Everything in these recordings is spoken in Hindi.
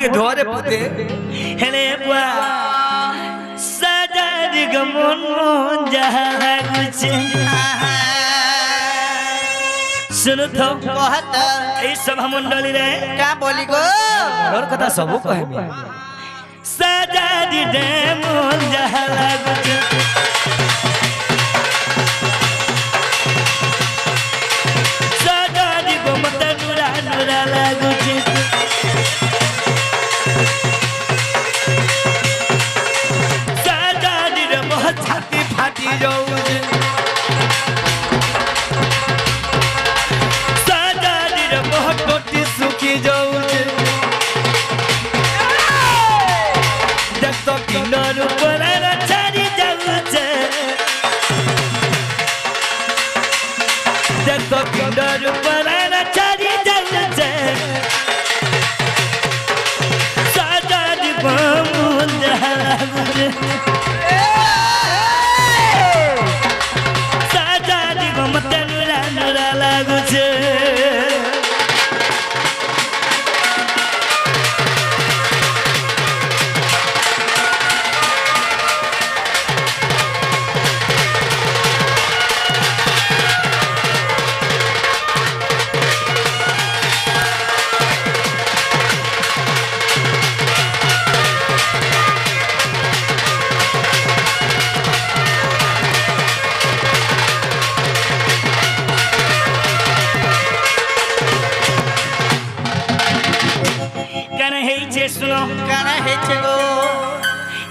के धोरे पुते हेले बुआ सजारी गमन जहागुचे सुनो तो बहुत ए सभा मंडली रे क्या बोली गो और कथा सबो कहे सजारी दे मन जहागुचे सजारी गमत नुरा नुरा लागुचे छाती फाटी जाऊजे सादारी रे बहुत टोटी सुखी जाऊजे जब तो किनार पर छाड़ी जाऊजे जब तो किनार पर छाड़ी जाऊजे सादारी बमुन जाऊजे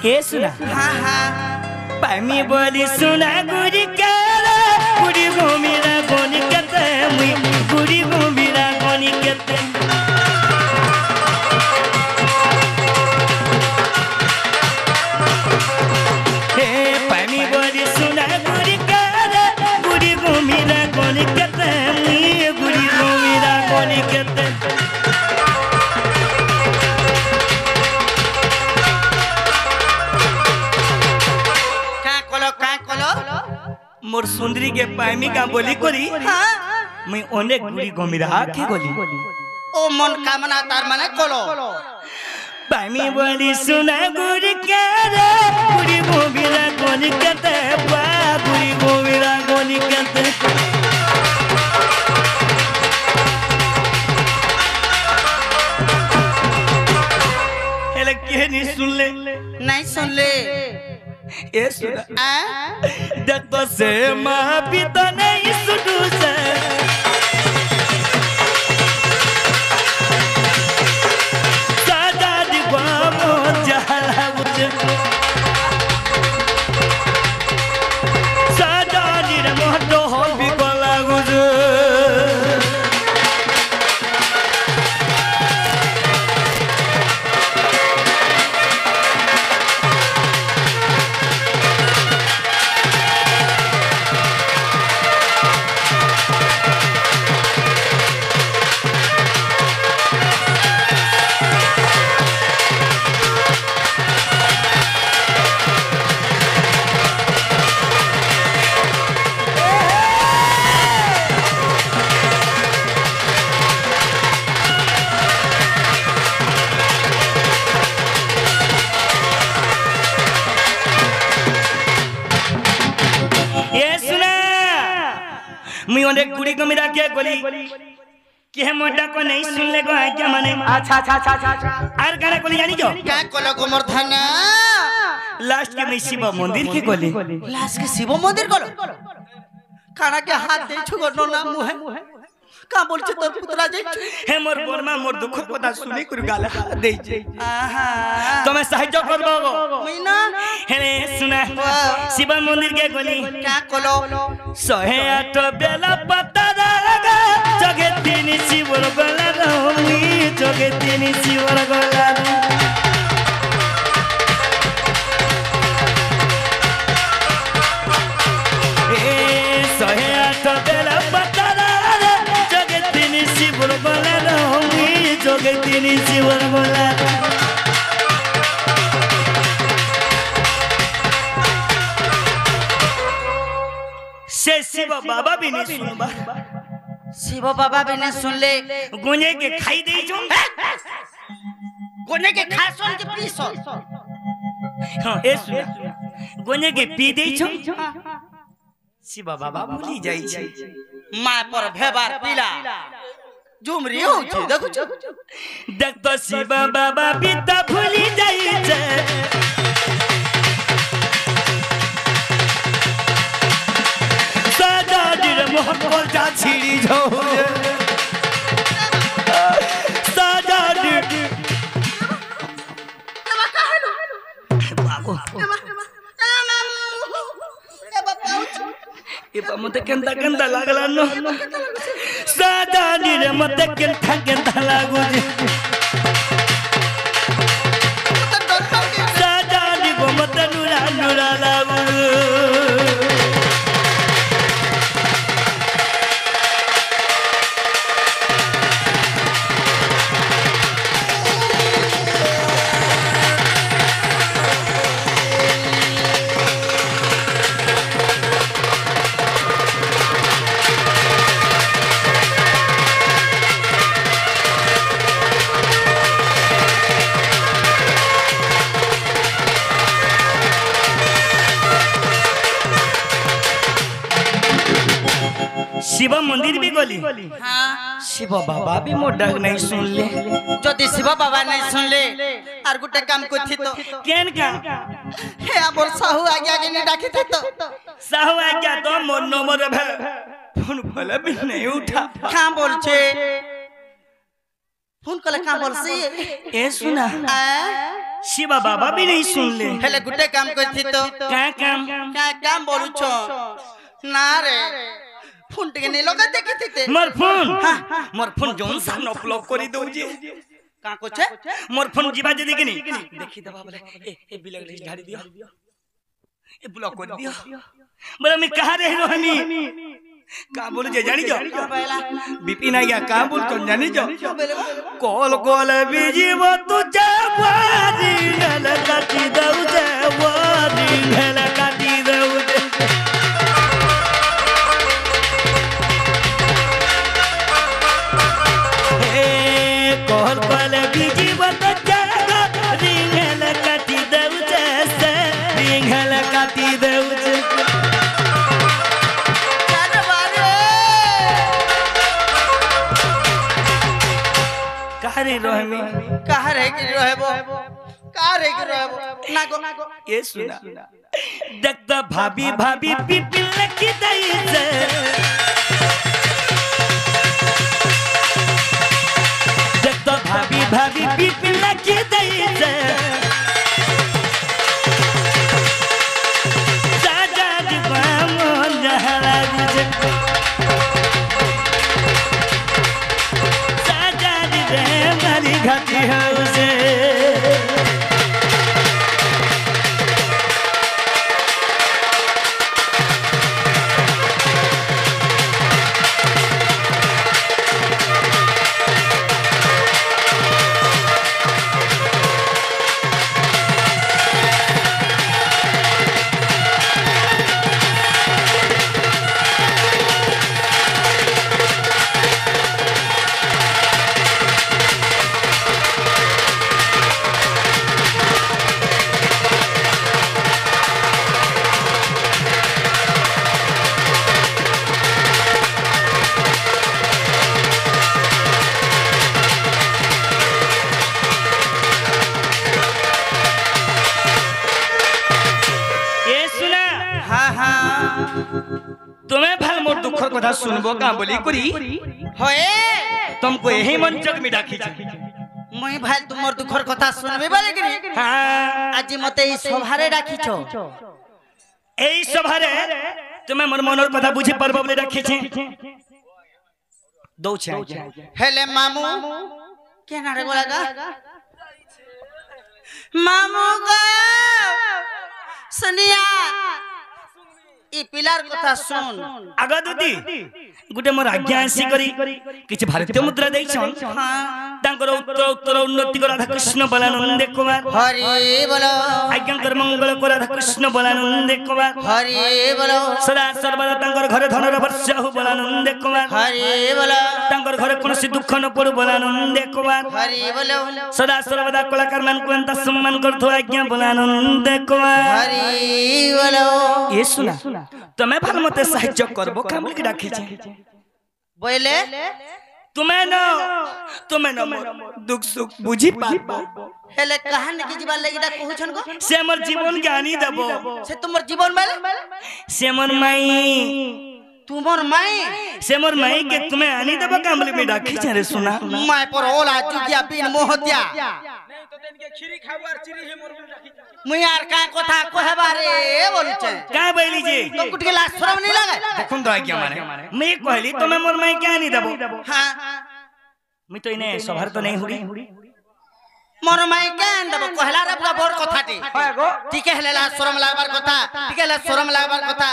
ये सुना हाँ हाँ पामी बोली सुना गुरी काला गुरी गोमीरा गोनी कते मुई गुरी गोमीरा गोनी कते हे पामी बोली सुना गुरी काला गुरी गोमीरा गोनी कते मुई गुरी गोमीरा गोनी कते मोर सुंदरी के पाइमी का बोली कोरी मैं अनेक गुड़ी गमिरा के गोली ओ मन कामना तार माने कोलो पाइमी बोली सुना गुड़ी के रे गुड़ी गमिरा गोली कते बा गुड़ी गमिरा गोली कते एले के नहीं सुन ले ये सुना जब से माँ पिता नहीं सुनू से सादा दिवामो जहला मुझे सादा निरमोटो हो भी कोला गुजु अनेक गुड़ी को मिला के गोली कि हम मोटा को नहीं सुन ले को है क्या माने अच्छा अच्छा अच्छा अच्छा आर गाना गोली जानी जो क्या कोलो गोमर्धन लास्ट के में शिव मंदिर के गोली लास्ट के शिव मंदिर कोलो खाना के हाथ दे छुगो नो ना मुहे का बोलछ तोर पुत्रा जे हे मोर बोरमा मोर दुख पता सुनी कर गाला दे जे आहा तुम्हें साहाय्य करबो मीना हे सुना शिव मंदिर के गोली क्या कोलो 108 बेला पता दागा जगे तीन शिवर गला रमी जगे तीन शिवर गला ए 108 बेला पता दागा जगे तीन शिवर गला रमी जगे तीन शिवर गला से शिव बाबा भी नहीं सुनबा शिव बाबा भी नहीं सुन ले गुने के खाई दे जो गोने के खासन के पीसन हां ए सुना गोने के पी दे छो शिव बाबा भूली जाई छै माय पर भेबार पीला झुमरी हो छै देखो छ देख तो शिव बाबा पिता भूली जाई छै सदा दिल मोहब्बत जा छिड़ी जो सदा दिल इबा मते केंदा केंदा लागला न सदा दिल मते केंदा लागू सदा दिल मते नुरा नुरा लागू शिव मंदिर भी गली हां शिव बाबा भी मोर डाक नहीं सुन ले जदि शिव बाबा नहीं सुन ले आर गुटे काम करथि तो केन का हे आबर साहू आगे आगे नहीं डाकी थे तो साहू आज्ञा तो मोर नंबर भे फोन भले भी नहीं उठा का बोल छे फोन कले का बोल सी ए सुना शिव बाबा भी नहीं सुन ले हेले गुटे काम करथि तो का काम बोलु छो ना रे फोन टिके नहीं लगा देखि थे मोर फोन जोन सा न ब्लॉक करी दउ जे का को छे मोर फोन जीवा जे देखि नहीं देखि दबा बोले ए बिलग ले झाड़ी दियो ए ब्लॉक कर दियो बोले मैं कहां रह रो हमी का बोल जे जानी जो बिपिन आया का बोल तो जानी जो कॉल कॉल बिजी वो तू जवानी गल काटी दउ जवानी गल काटी दउ कॉल कॉल बिजी वो तू जवानी गल काटी दउ जैसे गल काटी दउ कारे रोहमी कारे की रहबो कारे की रहबो ना को ये सुना देखता भाभी भाभी पिपिल की दई से देखता भाभी भाभी पिपिल की दई से साजा दीवा मोहन जहरा गुजे मारी घाटी हाउसे तुम्हें भल मोर दुखर कथा सुनबो का बोली करी होए तुमको यही मन जग में डाकी मुई भाई तुमर दुखर कथा सुनबे बोले करी हां आज मते ई सभारे डाकीछो एई सभारे तुम्हें मोर मनर कथा बुझी परबो बोले राखी छे दो छे हेले मामू केना रे गोलागा मामू गो सुनिया ই পিলার কথা শুন आगा दुदी गुटे मोर आज्ञा आसी करी किछि भारतीय मुद्रा दैछन तांकर उत्तर उत्तर उन्नति को राधा कृष्ण बलानंद कुमार हरि बोलो आज्ञा कर मंगल को राधा कृष्ण बलानंद कुमार हरि बोलो सदा सर्वदा तांकर घरे धनर वर्षा हो बलानंद कुमार हरि बोलो तांकर घरे कोनसी दुख न पड़ो बलानंद कुमार हरि बोलो सदा सर्वदा कलाकार मान को अंत सम्मान करथो आज्ञा बलानंद कुमार हरि बोलो ये सुना तुम्हें भल मते साहाय्य करबो काम लिख राखी छे बोले तुम्हें न मोर दुख सुख बुझी पाबो हेले कहानी की जीवन लेगिदा कहउछन को से मोर जीवन ज्ञानी देबो से तुमर जीवन बेले से मोर माई तुमर माई से मोर माई के तुम्हें आनी देबो काम लिख में राखी छे रे सुना माय पर ओला चुकिया बिन मोहतिया नहीं तो तेन के खीरी खावार चिरी हे मोर बिल राखी मुई यार का कथा कहबा रे बोलछे का बैली जी तुम कुट के लाज शरम नहीं लागे देखुन तो आज्ञा माने मैं कहली तुम्हें मोर माई के आनी देबो हां मैं तो इने सभर तो नहीं हुड़ी मोर माई के आन देबो कहला रे बड़ कथाटी ठीक है लाज शरम लागबार कथा ठीक है लाज शरम लागबार कथा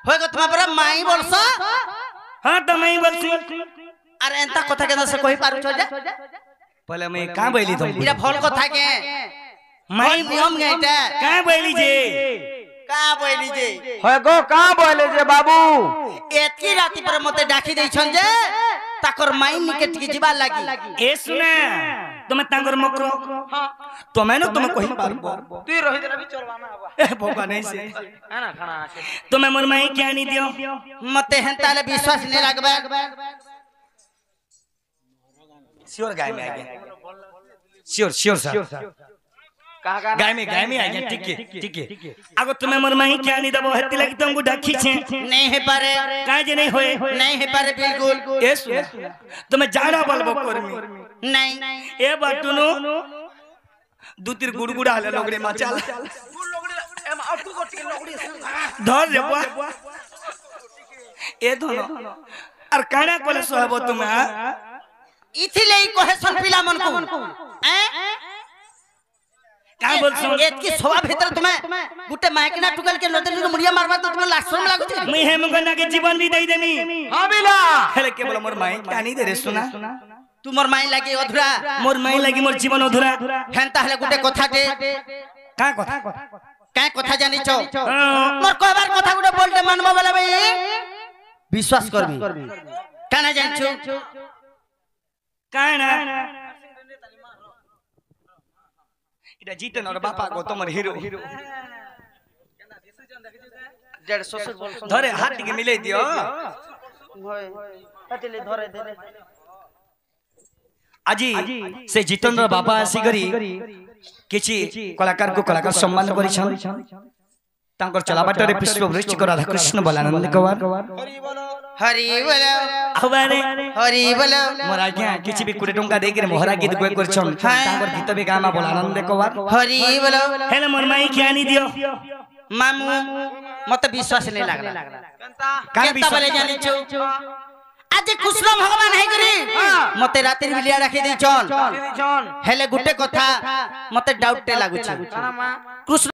होय गो तुम पर माई बोलसो हां तो मैं बोलसी अरे एंता कथा के से कहि पारु छ जे पहले मैं का बैली तुम इरा भल कथा के माई नियम गैटा का बैली जी का बोली जे होय गो का बोले जे बाबू एतकी राती पर मते डाकी दै छन जे ताकर माई निकट के जीवा लागी ए सुना तुम्हें तांगर मकरो तुम्हें न तुम्हें कहि पारबो तू रही देना भी चलवाना हवा ए भोगा नहीं से है ना खाना आछे तुम्हें मोर माई के आनी दियो मते हेंताले विश्वास नहीं लागबे श्योर गाय में आ गया श्योर श्योर सर कहां गाय में आ गया ठीक है अगर तुम्हें मोर माई के आनी देबो हेती लगी तुमको डाकी छे नहीं है पारे काहे जे नहीं होए नहीं है पारे बिल्कुल ए सुना तुम्हें जाड़ा बोलबो करमी नहीं ए बाटुनो दू तीर गुड़गुड़ा ले लोगड़े मचाल एम आउटू को टिक लोगड़ी धर रे बुआ ए धनो और काना कोले सोहबो तुम्हें इथिले कहे सन पिला मन को का बोलछो एतकी सभा भीतर तुम्हें गुटे मायकना टुकल के नदली मुड़िया मारबा तो तुम्हें लाशरम लागु छै मैं हेमगना के जीवन भी दे देनी हां बिला हेले केवल मोर माई कानी दे रे सुना तुमर माई लागी अधूरा मोर माई लगी मोर जीवन अधूरा हेंता हले गुटे कथा के का कथा काय कथा जानि छ मोर कहबार कथा गुटे बोलते मानबा वाला भाई विश्वास करबी काना जानि छ काना इटा जीतन और बापा को तमर हीरो 150 बोल धरे हाथ के मिले दियो अतिले धरे दे आजी से जितेंद्र बापा आसी करी किछि कलाकार को कलाकार सम्मान करि छन तांकर चलाबाटरे पुष्प वृष्टि को राधा कृष्ण बलानंद कुमार हरि बोलो हवारे हरि बोलो मोर आज्ञा किछि भी 20 टंका दे के मोहरा गीत गय कर छन तांकर गीत भी गामा बलानंद कुमार हरि बोलो हेले मोर माई के आनी दियो मामू मते विश्वास नहीं लागला का केता बोले जानि छ आज कृष्ण भगवान है करी मते रात्रि बिलिया राखी दै छन हेले गुटे कथा मते डाउट लागु छ कृष्ण